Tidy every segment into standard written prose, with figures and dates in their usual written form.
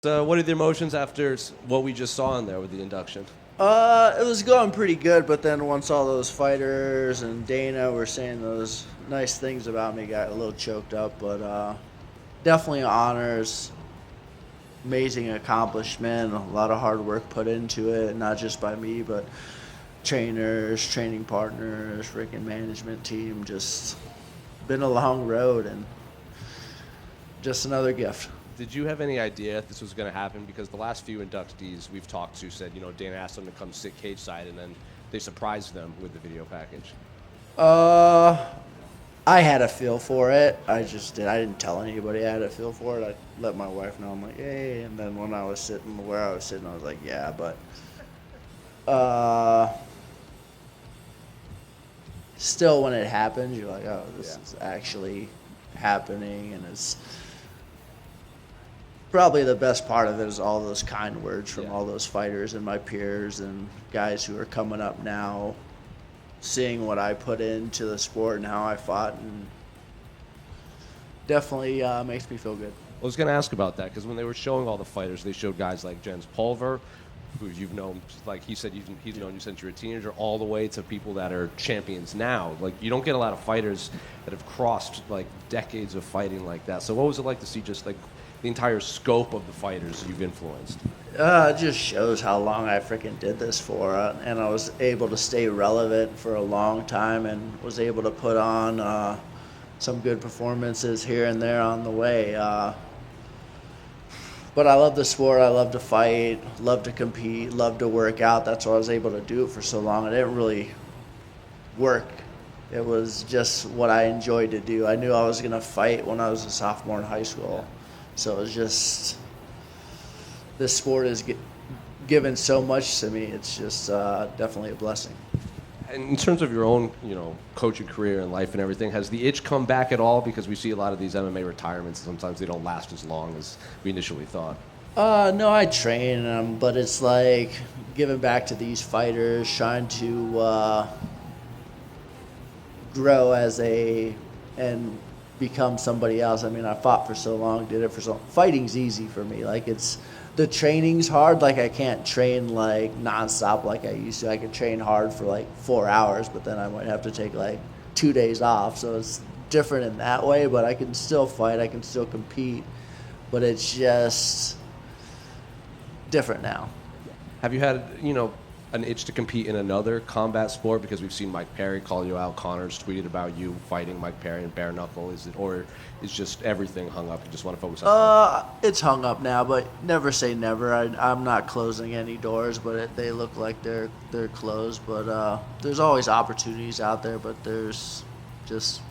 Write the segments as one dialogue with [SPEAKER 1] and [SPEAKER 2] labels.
[SPEAKER 1] So what are the emotions after what we just saw in there with the induction?
[SPEAKER 2] It was going pretty good, but then once all those fighters and Dana were saying those nice things about me, got a little choked up. But definitely honors, amazing accomplishment, a lot of hard work put into it, not just by me, but trainers, training partners, freaking management team. Just been a long road and just another gift.
[SPEAKER 1] Did you have any idea this was going to happen? Because the last few inductees we've talked to said, Dana asked them to come sit cage side, and then they surprised them with the video package.
[SPEAKER 2] I had a feel for it. I just did. I didn't tell anybody I had a feel for it. I let my wife know. I'm like, hey. And then when I was sitting where I was sitting, I was like, yeah. But still, when it happens, you're like, oh, this is actually happening, and it's probably the best part of it is all those kind words from all those fighters and my peers and guys who are coming up now, seeing what I put into the sport and how I fought, and definitely makes me feel good.
[SPEAKER 1] I was going to ask about that because when they were showing all the fighters, they showed guys like Jens Pulver, who you've known, like he said, he's known you since you were a teenager, all the way to people that are champions now. Like, you don't get a lot of fighters that have crossed like decades of fighting like that. So what was it like to see just like the entire scope of the fighters you've influenced?
[SPEAKER 2] It just shows how long I freaking did this for, and I was able to stay relevant for a long time, and was able to put on some good performances here and there on the way. But I love the sport. I love to fight, love to compete, love to work out. That's why I was able to do it for so long. I didn't really work. It was just what I enjoyed to do. I knew I was going to fight when I was a sophomore in high school. So it was just, this sport has given so much to me. It's just definitely a blessing.
[SPEAKER 1] And in terms of your own, coaching career and life and everything, has the itch come back at all? Because we see a lot of these MMA retirements, sometimes they don't last as long as we initially thought.
[SPEAKER 2] No, I train, but it's like giving back to these fighters, trying to grow and become somebody else. I mean, I fought for so long, did it for so long. Fighting's easy for me. Like, the training's hard. Like, I can't train like nonstop like I used to. I could train hard for like 4 hours, but then I might have to take like 2 days off. So it's different in that way, but I can still fight. I can still compete, but it's just different now.
[SPEAKER 1] Have you had, an itch to compete in another combat sport? Because we've seen Mike Perry call you out. Connor's tweeted about you fighting Mike Perry in bare knuckle. Or is just everything hung up? You just want to focus on
[SPEAKER 2] It's hung up now, but never say never. I'm not closing any doors, but they look like they're closed. But there's always opportunities out there, but there's just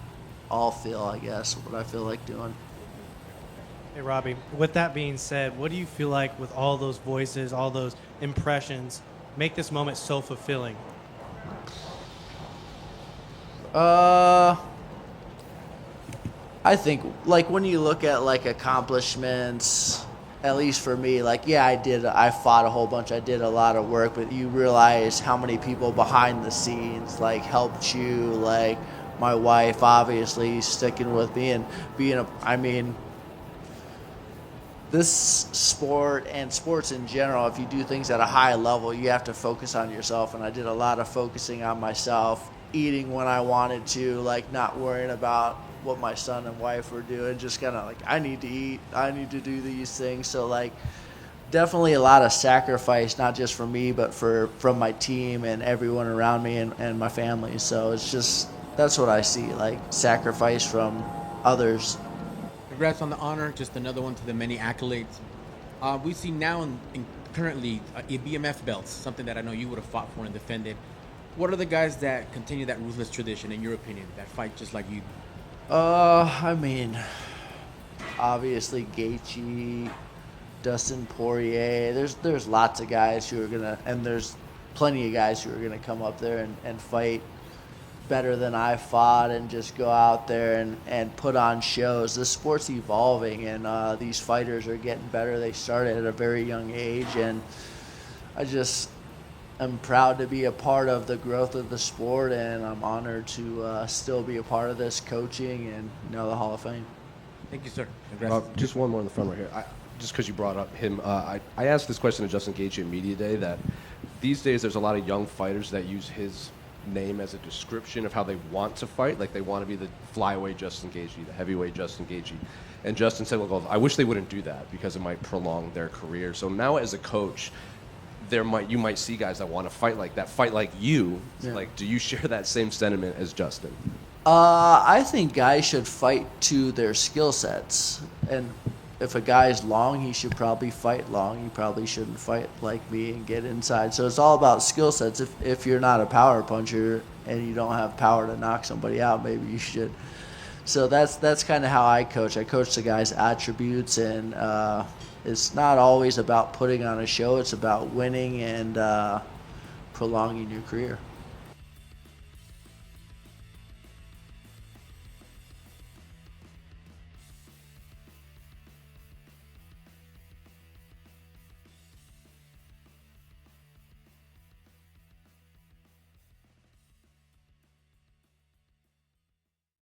[SPEAKER 2] all feel, I guess, what I feel like doing.
[SPEAKER 3] Hey, Robbie, with that being said, what do you feel like with all those voices, all those impressions, make this moment so fulfilling?
[SPEAKER 2] I think, like, when you look at like accomplishments, at least for me, like, yeah, I fought a whole bunch, I did a lot of work, but you realize how many people behind the scenes like helped you, like my wife obviously sticking with me and this sport and sports in general, if you do things at a high level, you have to focus on yourself. And I did a lot of focusing on myself, eating when I wanted to, like not worrying about what my son and wife were doing, just kind of like, I need to eat, I need to do these things. So like definitely a lot of sacrifice, not just for me, but from my team and everyone around me and my family. So it's just, that's what I see, like sacrifice from others.
[SPEAKER 4] Congrats on the honor. Just another one to the many accolades. We see now currently BMF belts, something that I know you would have fought for and defended. What are the guys that continue that ruthless tradition, in your opinion, that fight just like you?
[SPEAKER 2] I mean, obviously Gaethje, Dustin Poirier. There's lots of guys who are gonna, and there's plenty of guys who are gonna come up there and fight better than I fought and just go out there and put on shows. The sport's evolving, and these fighters are getting better. They started at a very young age, and I'm proud to be a part of the growth of the sport, and I'm honored to still be a part of this coaching and the Hall of Fame.
[SPEAKER 4] Thank you, sir. Congrats.
[SPEAKER 1] Just one more in the front right here. just because you brought up him, I asked this question to Justin Gaethje at Media Day, that these days there's a lot of young fighters that use his name as a description of how they want to fight. Like they want to be the flyweight Justin Gaethje, the heavyweight Justin Gaethje. And Justin said, well, I wish they wouldn't do that because it might prolong their career. So now as a coach, you might see guys that want to fight like that, fight like you.
[SPEAKER 2] Yeah.
[SPEAKER 1] Like, do you share that same sentiment as Justin?
[SPEAKER 2] I think guys should fight to their skill sets. And if a guy's long, he should probably fight long. He probably shouldn't fight like me and get inside. So it's all about skill sets. If you're not a power puncher and you don't have power to knock somebody out, maybe you should. So that's kind of how I coach. I coach the guy's attributes, and it's not always about putting on a show. It's about winning and prolonging your career.